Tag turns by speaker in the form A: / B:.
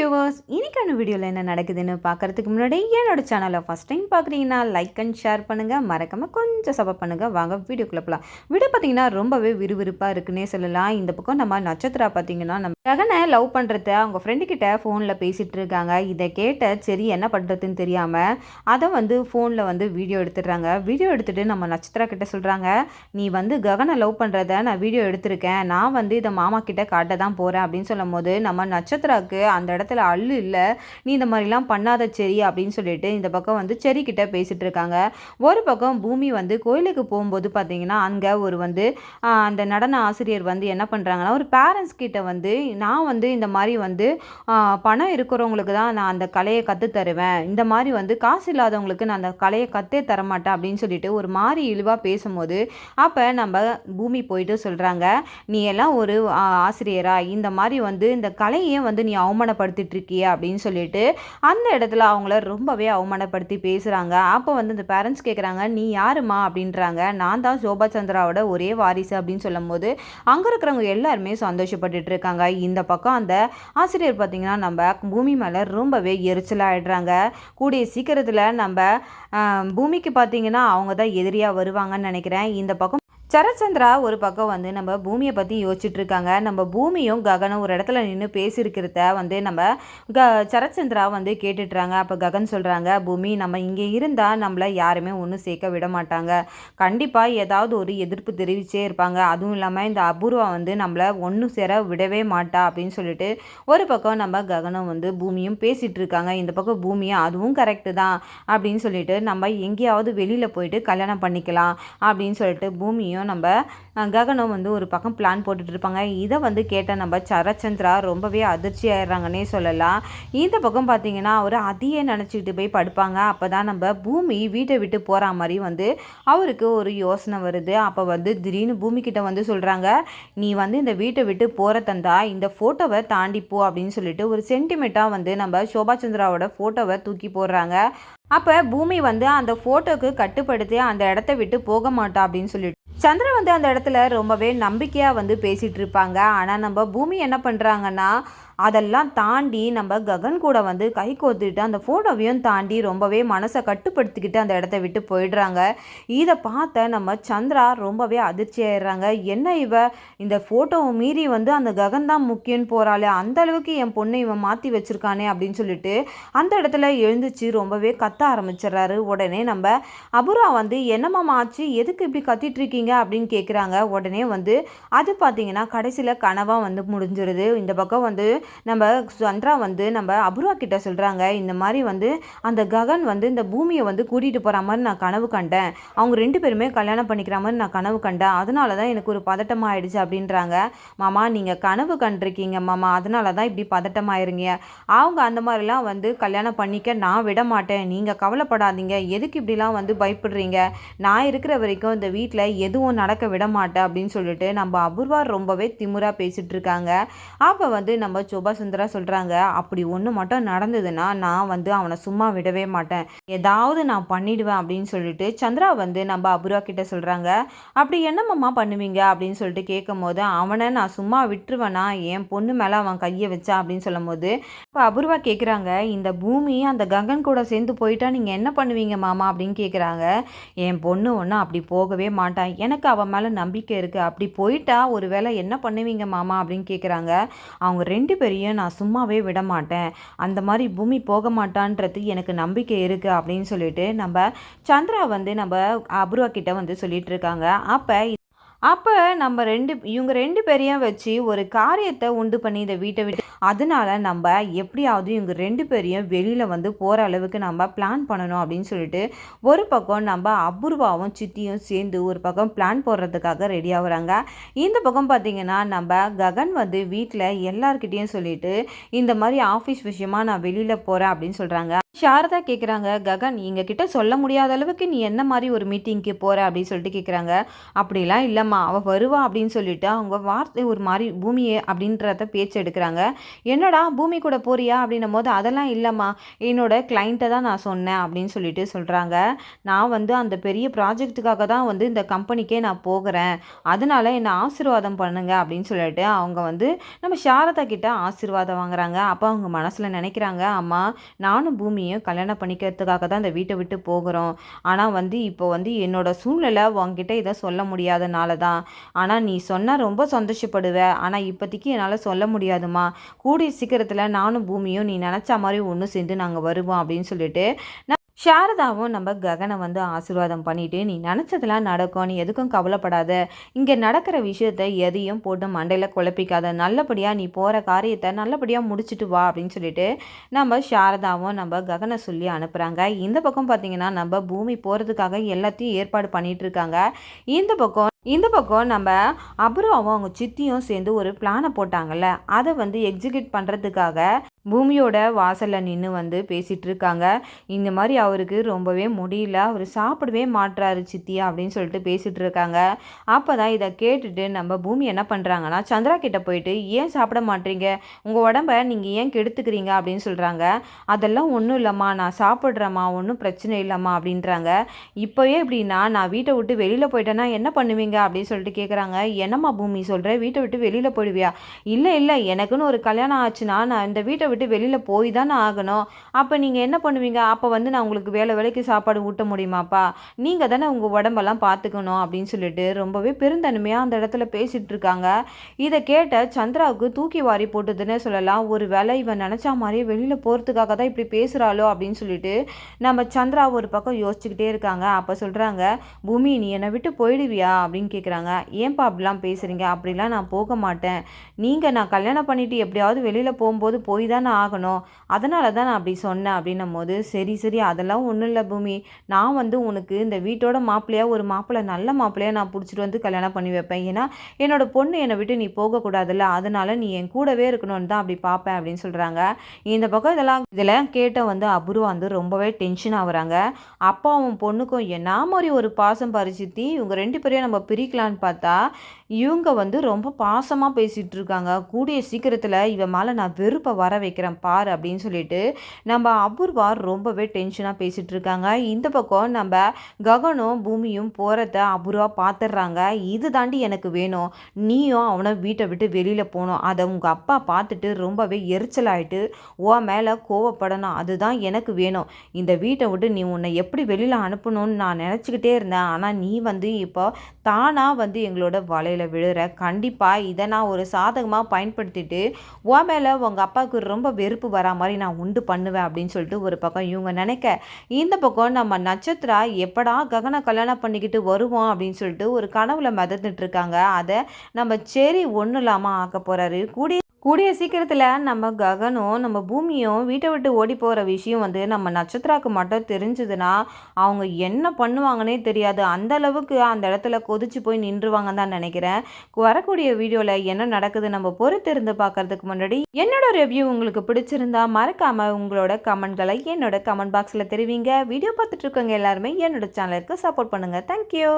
A: Viewers, இன்னைக்கான வீடியோவில் என்ன நடக்குதுன்னு பார்க்கறதுக்கு முன்னாடி என்னோட சேனலை ஃபஸ்ட் டைம் பார்க்குறீங்கன்னா லைக் அண்ட் ஷேர் பண்ணுங்கள், மறக்காமல் கொஞ்சம் சப்போர்ட் பண்ணுங்கள். வாங்க வீடியோக்குள்ளே போகலாம். வீடியோ பார்த்தீங்கன்னா ரொம்பவே விறுவிறுப்பாக இருக்குன்னே சொல்லலாம். இந்த பக்கம் நம்ம நட்சத்திரா பார்த்தீங்கன்னா நம்ம ககனை லவ் பண்ணுறத அவங்க ஃப்ரெண்டுக்கிட்ட ஃபோனில் பேசிகிட்டு இருக்காங்க. இதை கேட்ட சரி என்ன பண்ணுறதுன்னு தெரியாமல் அதை ஃபோனில் வீடியோ எடுத்துடுறாங்க. வீடியோ எடுத்துகிட்டு நம்ம நட்சத்திரா கிட்ட சொல்கிறாங்க, நீ ககனை லவ் பண்ணுறத நான் வீடியோ எடுத்திருக்கேன், நான் இதை மாமா கிட்ட காட்ட தான் போகிறேன் அப்படின்னு சொல்லும் போது நம்ம நட்சத்திராவுக்கு அந்த இடத்துல அள்ளு இல்லை, நீ இந்த மாதிரிலாம் பண்ணாத சரி அப்படின்னு சொல்லிட்டு இந்த பக்கம் செரி கிட்ட பேசிகிட்டு இருக்காங்க. ஒரு பக்கம் பூமி கோயிலுக்கு போகும்போது பார்த்தீங்கன்னா அங்கே ஒரு அந்த நடன ஆசிரியர் என்ன பண்ணுறாங்கன்னா ஒரு பேரண்ட்ஸ் கிட்ட நான் இந்த மாதிரி பணம் இருக்கிறவங்களுக்கு தான் நான் அந்த கலையை கற்று தருவேன், இந்த மாதிரி காசு இல்லாதவங்களுக்கு நான் அந்த கலையை கற்றே தரமாட்டேன் அப்படின்னு சொல்லிட்டு ஒரு மாதிரி இழிவாக பேசும்போது அப்போ நம்ம பூமி போயிட்டு சொல்கிறாங்க, நீ எல்லாம் ஒரு ஆசிரியரா, இந்த மாதிரி இந்த கலையே நீ அவமானப்படுத்திட்டு இருக்கிய அப்படின்னு சொல்லிட்டு அந்த இடத்துல அவங்கள ரொம்பவே அவமானப்படுத்தி பேசுகிறாங்க. அப்போ இந்த பேரண்ட்ஸ் கேட்குறாங்க, நீ யாருமா அப்படின்றாங்க. நான் தான் சோபா சந்திராவோட ஒரே வாரிசு அப்படின்னு சொல்லும் போது அங்கே இருக்கிறவங்க எல்லாருமே சந்தோஷப்பட்டுட்டு இருக்காங்க. இந்த பக்கம் அந்த ஆசிரியர் பார்த்திங்கன்னா நம்ம பூமி மேலே ரொம்பவே எரிச்சலாகிடுறாங்க. கூடிய சீக்கிரத்தில் நம்ம பூமிக்கு பார்த்திங்கன்னா அவங்க தான் எதிரியாக வருவாங்கன்னு நினைக்கிறேன். இந்த பக்கம் சரச்சந்திரா ஒரு பக்கம் நம்ம பூமியை பற்றி யோசிச்சுட்டு இருக்காங்க. நம்ம பூமியும் ககனும் ஒரு இடத்துல நின்று பேசியிருக்கிறத நம்ம சரச்சந்திரா கேட்டுட்றாங்க. அப்போ ககன் சொல்கிறாங்க, பூமி நம்ம இங்கே இருந்தால் நம்மளை யாருமே ஒன்றும் சேர்க்க விட மாட்டாங்க, கண்டிப்பாக ஏதாவது ஒரு எதிர்ப்பு தெரிவிச்சே இருப்பாங்க, அதுவும் இல்லாமல் இந்த அபூர்வா நம்மளை ஒன்றும் சேர விடவே மாட்டா அப்படின்னு சொல்லிட்டு ஒரு பக்கம் நம்ம ககனும் பூமியும் பேசிகிட்டு இருக்காங்க. இந்த பக்கம் பூமியும் அதுவும் கரெக்டு தான் அப்படின்னு சொல்லிட்டு நம்ம எங்கேயாவது வெளியில் போயிட்டு கல்யாணம் பண்ணிக்கலாம் அப்படின்னு சொல்லிட்டு பூமியும் நம்ம ககனம் ஒரு பக்கம் பிளான் போட்டுட்டு இருப்பாங்க. இதை கேட்ட நம்ம சரச்சந்திரா ரொம்பவே அதிர்ச்சி ஆயிடுறாங்கன்னே சொல்லலாம். இந்த பக்கம் பார்த்தீங்கன்னா அவர் அதையே நினச்சிக்கிட்டு போய் படுப்பாங்க. அப்போ தான் நம்ம பூமி வீட்டை விட்டு போகிற மாதிரி அவருக்கு ஒரு யோசனை வருது. அப்போ திடீர்னு பூமிக்கிட்ட சொல்கிறாங்க, நீ இந்த வீட்டை விட்டு போகிற தந்தா இந்த ஃபோட்டோவை தாண்டிப்போ அப்படின்னு சொல்லிட்டு ஒரு சென்டிமெண்ட்டாக நம்ம சோபா சந்திராவோட ஃபோட்டோவை தூக்கி போடுறாங்க. அப்போ பூமி அந்த ஃபோட்டோக்கு கட்டுப்படுத்தி அந்த இடத்த விட்டு போக மாட்டா அப்படின்னு சொல்லிட்டு சந்திரா அந்த இடத்துல ரொம்பவே நம்பிக்கையாக பேசிகிட்டு இருப்பாங்க. ஆனால் நம்ம பூமி என்ன பண்ணுறாங்கன்னா அதெல்லாம் தாண்டி நம்ம ககன் கூட கை கோத்துட்டு அந்த ஃபோட்டோவையும் தாண்டி ரொம்பவே மனசை கட்டுப்படுத்திக்கிட்டு அந்த இடத்த விட்டு போயிடுறாங்க. இதை பார்த்த நம்ம சந்திரா ரொம்பவே அதிர்ச்சி ஆயிடுறாங்க. என்ன இந்த ஃபோட்டோவை மீறி அந்த ககன் தான் முக்கியன்னு போகிறாளே, அந்த அளவுக்கு என் பொண்ணை இவன் மாற்றி வச்சுருக்கானே அப்படின்னு சொல்லிட்டு அந்த இடத்துல எழுந்துச்சு ரொம்பவே கத்த ஆரம்பிச்சிடுறாரு. உடனே நம்ம அபூர்வா என்னம்மா ஆச்சு, எதுக்கு இப்படி கத்திட்டு இருக்கீங்க அப்படின்னு கேட்குறாங்க. உடனே அது பார்த்தீங்கன்னா கடைசியில் கனவாக முடிஞ்சிருது. இந்த பக்கம் நம்ம சந்திரா நம்ம அபூர்வா கிட்ட சொல்கிறாங்க, இந்த மாதிரி அந்த ககன் இந்த பூமியை கூட்டிகிட்டு போகிற மாதிரி நான் கனவு கண்டேன், அவங்க ரெண்டு பேருமே கல்யாணம் பண்ணிக்கிற மாதிரி நான் கனவு கண்டேன், அதனால தான் எனக்கு ஒரு பதட்டமாகிடுச்சு அப்படின்றாங்க. மாமா நீங்கள் கனவு கண்டிருக்கீங்க மாமா, அதனால தான் இப்படி பதட்டமாயிருங்க, அவங்க அந்த மாதிரிலாம் கல்யாணம் பண்ணிக்க நான் விட மாட்டேன், நீங்கள் கவலைப்படாதீங்க, எதுக்கு இப்படிலாம் பயப்படுறீங்க, நான் இருக்கிற வரைக்கும் இந்த வீட்டில் எதுவும் நடக்க விட மாட்டேன் அப்படின்னு சொல்லிட்டு நம்ம அபூர்வா ரொம்பவே திமுறா பேசிகிட்டு இருக்காங்க. அப்போ நம்ம சோபா சுந்தரா சொல்கிறாங்க, அப்படி ஒன்று மட்டும் நடந்ததுன்னா நான் அவனை சும்மா விடவே மாட்டேன், ஏதாவது நான் பண்ணிடுவேன் அப்படின்னு சொல்லிட்டு சந்திரா நம்ம அபூர்வா கிட்ட சொல்கிறாங்க. அப்படி என்னம்மா பண்ணுவீங்க அப்படின்னு சொல்லிட்டு கேட்கும் போது, அவனை நான் சும்மா விட்டுருவேனா, என் பொண்ணு மேலே அவன் கையை வச்சா அப்படின்னு சொல்லும் போது இப்போ அபூர்வா கேட்குறாங்க, இந்த பூமி அந்த ககன் கூட சேர்ந்து போயிட்டா நீங்கள் என்ன பண்ணுவீங்க மாமா அப்படின்னு கேட்குறாங்க. என் பொண்ணு ஒன்றும் அப்படி போகவே மாட்டான், எனக்கு அவன் மேலே நம்பிக்கை இருக்குது, அப்படி போயிட்டா ஒரு வேளை என்ன பண்ணுவீங்க மாமா அப்படின்னு கேட்குறாங்க. அவங்க ரெண்டு பேரையும் நான் சும்மாவே விட மாட்டேன், அந்த மாதிரி பூமி போக மாட்டான்றது எனக்கு நம்பிக்கை இருக்குது அப்படின்னு சொல்லிட்டு நம்ம சந்திரா நம்ம அபூர்வா கிட்ட சொல்லிட்டு இருக்காங்க. அப்போ நம்ம இவங்க ரெண்டு பேரையும் வச்சு ஒரு காரியத்தை உண்டு பண்ணி இந்த வீட்டை விட்டு, அதனால நம்ம எப்படியாவது இவங்க ரெண்டு பேரையும் வெளியில் போகிற அளவுக்கு நம்ம பிளான் பண்ணணும் அப்படின்னு சொல்லிட்டு ஒரு பக்கம் நம்ம அபூர்வாவும் சித்தியும் சேர்ந்து ஒரு பக்கம் பிளான் போடுறதுக்காக ரெடி ஆகுறாங்க. இந்த பக்கம் பார்த்திங்கன்னா நம்ம ககன் வீட்டில் எல்லார்கிட்டேயும் சொல்லிட்டு இந்த மாதிரி ஆஃபீஸ் விஷயமா நான் வெளியில் போகிறேன் அப்படின்னு சொல்கிறாங்க. சாரதா கேட்குறாங்க, "ககன் எங்ககிட்ட சொல்ல முடியாத அளவுக்கு நீ என்ன மாரி ஒரு மீட்டிங்க்கு போற?" அப்படின்னு சொல்லிட்டு கேட்குறாங்க. "அப்படிலாம் இல்லம்மா, அவ வருவா" அப்படின்னு சொல்லிட்டு அவங்க வார்த்தை ஒரு மாரி பூமியே அப்படின்றத பேச்சு எடுக்குறாங்க. "என்னடா பூமி கூட போறியா?" அப்படின்னும்போது, "அதெல்லாம் இல்லம்மா, என்னோட கிளையண்ட்ட தான் நான் சொன்னேன்" அப்படின்னு சொல்லிட்டு சொல்றாங்க. "நான் வந்து அந்த பெரிய ப்ராஜெக்ட்டுக்காக தான் வந்து இந்த கம்பெனிக்கே நான் போகுறேன். அதனால என்ன ஆசீர்வாதம் பண்ணுங்க" அப்படின்னு சொல்லிட்டு அவங்க வந்து நம்ம சாரதா கிட்ட ஆசீர்வாதம் வாங்குறாங்க. அப்ப அவங்க மனசுல நினைக்கிறாங்க, "அம்மா, நானும் பூமியும் கல்யாணம் பண்ணிக்கிறதுக்காக தான் இந்த வீட்டை விட்டு போகிறோம். ஆனா வந்து இப்போ வந்து என்னோட சூழ்நிலை உன்கிட்ட இதை சொல்ல முடியாதனால தான். ஆனா நீ சொன்னா ரொம்ப சந்தோஷப்படுவ. ஆனா இப்போதைக்கு என்னால சொல்ல முடியாதும்மா. கூடிய சீக்கிரத்துல நானும் பூமியும் நீ நினைச்ச மாதிரி ஒன்று சேர்ந்து நாங்க வருவோம்" அப்படின்னு சொல்லிட்டு சாரதாவும் நம்ம ககனை வந்து ஆசீர்வாதம் பண்ணிட்டு, "நீ நினச்சதெல்லாம் நடக்கும். நீ எதுக்கும் கவலைப்படாத. இங்கே நடக்கிற விஷயத்த எதையும் போட்டு மண்டையில் குழப்பிக்காத. நல்லபடியாக நீ போகிற காரியத்தை நல்லபடியாக முடிச்சுட்டு வா" அப்படின்னு சொல்லிட்டு நம்ம சாரதாவும் நம்ம ககனை சொல்லி அனுப்புகிறாங்க. இந்த பக்கம் பார்த்தீங்கன்னா நம்ம பூமி போகிறதுக்காக எல்லாத்தையும் ஏற்பாடு பண்ணிட்டு இருக்காங்க. இந்த பக்கம் நம்ம அபூர்வாவும் அவங்க சித்தியும் சேர்ந்து ஒரு பிளானை போட்டாங்கல்ல, அதை வந்து எக்ஸிக்யூட் பண்ணுறதுக்காக பூமியோட வாசலில் நின்று வந்து பேசிகிட்டு இருக்காங்க. இந்த மாதிரி அவருக்கு ரொம்பவே முடியல, அவர் சாப்பிடவே மாட்றாரு சித்தி அப்படின்னு சொல்லிட்டு பேசிகிட்டு இருக்காங்க. அப்போ தான் இதை கேட்டுட்டு நம்ம பூமி என்ன பண்ணுறாங்கன்னா, சந்திரா கிட்ட போயிட்டு, "ஏன் சாப்பிட மாட்டீங்க? உங்கள் உடம்ப நீங்கள் ஏன் கெடுத்துக்கிறீங்க?" அப்படின்னு சொல்கிறாங்க. "அதெல்லாம் ஒன்றும் இல்லைம்மா, நான் சாப்பிட்றேம்மா, ஒன்றும் பிரச்சனை இல்லைம்மா" அப்படின்றாங்க. "இப்போவே எப்படின்னா நான் வீட்டை விட்டு வெளியில் போயிட்டேன்னா என்ன பண்ணுவீங்க?" அப்படின்னு சொல்லிட்டு கேட்குறாங்க. "என்னம்மா பூமி சொல்கிற? வீட்டை விட்டு வெளியில் போயிடுவியா?" "இல்லை இல்லை, எனக்குன்னு ஒரு கல்யாணம் ஆச்சுன்னா நான் இந்த வீட்டை விட்டு வெளியில் போய் தானே ஆகணும். அப்போ நீங்கள் என்ன பண்ணுவீங்க? அப்போ வந்து நான் உங்களுக்கு வேலைக்கு சாப்பாடு ஊட்ட முடியுமாப்பா? நீங்கள் தானே உங்கள் உடம்பெல்லாம் பார்த்துக்கணும்" அப்படின்னு சொல்லிட்டு ரொம்பவே பெருந்தன்மையாக அந்த இடத்துல பேசிகிட்டு இருக்காங்க. இதை கேட்ட சந்திராவுக்கு தூக்கி வாரி போட்டுதுன்னே சொல்லலாம். ஒரு வேளை இவன் நினச்சா மாதிரியே வெளியில் போகிறதுக்காக தான் இப்படி பேசுகிறாளோ அப்படின்னு சொல்லிட்டு நம்ம சந்திரா ஒரு பக்கம் யோசிச்சுக்கிட்டே இருக்காங்க. அப்போ சொல்கிறாங்க, "பூமி, நீ என்னை விட்டு போயிடுவியா?" அப்படின்னு கேட்குறாங்க. "ஏன்பா அப்படிலாம் பேசுகிறீங்க? அப்படிலாம் நான் போக மாட்டேன். நான் கல்யாணம் பண்ணிட்டு எப்படியாவது வெளியில் போகும்போது போய் தானே ஆகணும். அதனால தான் நான் அப்படி சொன்னேன்" அப்படின்னும்போது, "சரி சரி, அதெல்லாம் ஒன்றும் இல்லை பூமி. நான் வந்து உனக்கு இந்த வீட்டோட மாப்பிள்ளையாக ஒரு மாப்பிள்ளை, நல்ல மாப்பிள்ளையாக நான் பிடிச்சிட்டு வந்து கல்யாணம் பண்ணி வைப்பேன். ஏன்னா என்னோட பொண்ணு என்னை விட்டு நீ போகக்கூடாதுல்ல, அதனால நீ என் கூடவே இருக்கணும்னு தான் அப்படி பார்ப்பேன்" அப்படின்னு சொல்கிறாங்க. இந்த பக்கம் இதெல்லாம் கேட்ட வந்து அபூர்வா வந்து ரொம்பவே டென்ஷன் ஆகுறாங்க. அப்பாவும் பொண்ணுக்கும் என்ன மாதிரி ஒரு பாசம் பாரு சித்தி, இவங்க 2 பேரையும் நம்ம பிரிக்கலான்னு பார்த்தா இவங்க வந்து ரொம்ப பாசமாக பேசிகிட்டு இருக்காங்க. "கூடிய சீக்கிரத்தில் இவன் மேலே நான் வெறுப்பை வர வைக்கிறேன் பாரு" அப்படின்னு சொல்லிட்டு நம்ம அபூர்வா ரொம்பவே டென்ஷனாக பேசிகிட்டு இருக்காங்க. இந்த பக்கம் நம்ம ககனும் பூமியும் போகிறத அபூர்வா பார்த்துடுறாங்க. "இது தாண்டி எனக்கு வேணும். நீயும் அவனை வீட்டை விட்டு வெளியில் போகணும். அதை உங்கள் அப்பா பார்த்துட்டு ரொம்பவே எரிச்சலாயிட்டு உன் மேலே கோவப்படணும். அதுதான் எனக்கு வேணும். இந்த வீட்டை விட்டு நீ உன்னை எப்படி வெளியில் அனுப்பணும்னு நான் நினச்சிக்கிட்டே இருந்தேன். ஆனால் நீ வந்து இப்போ தானாக வந்து எங்களோட வலையில் விழுற. கண்டிப்பாக இதை நான் ஒரு சாதகமாக பயன்படுத்திட்டு உன் மேலே உங்கள் அப்பாவுக்கு ரொம்ப வெறுப்பு வரா மாதிரி நான் உண்டு பண்ணுவேன்" அப்படின்னு சொல்லிட்டு ஒரு பக்கம் இவங்க நினைக்க, இந்த பக்கம் நம்ம நட்சத்திரா எப்படா ககனை கல்யாணம் பண்ணிக்கிட்டு வருவோம் அப்படின்னு சொல்லிட்டு ஒரு கனவுல மிதந்துட்டு இருக்காங்க. அதை நம்ம சரி ஒன்றும் இல்லாமல் ஆக்க போகிறாரு. கூடிய சீக்கிரத்தில் நம்ம ககனும் நம்ம பூமியும் வீட்டை விட்டு ஓடி போகிற விஷயம் வந்து நம்ம நட்சத்திராவுக்கு மட்டும் தெரிஞ்சதுன்னா அவங்க என்ன பண்ணுவாங்கன்னே தெரியாது. அந்த அளவுக்கு அந்த இடத்துல கொதிச்சு போய் நின்றுவாங்கன்னு தான் நினைக்கிறேன். வரக்கூடிய வீடியோவில் என்ன நடக்குது நம்ம பொறுத்திருந்து பார்க்கறதுக்கு முன்னாடி என்னோட ரிவ்யூ உங்களுக்கு பிடிச்சிருந்தா மறக்காமல் உங்களோட கமெண்ட்களை என்னோட கமெண்ட் பாக்ஸில் தெரிவிங்க. வீடியோ பார்த்துட்டு இருக்கவங்க எல்லாருமே என்னோட சேனலுக்கு சப்போர்ட் பண்ணுங்கள். தேங்க்யூ.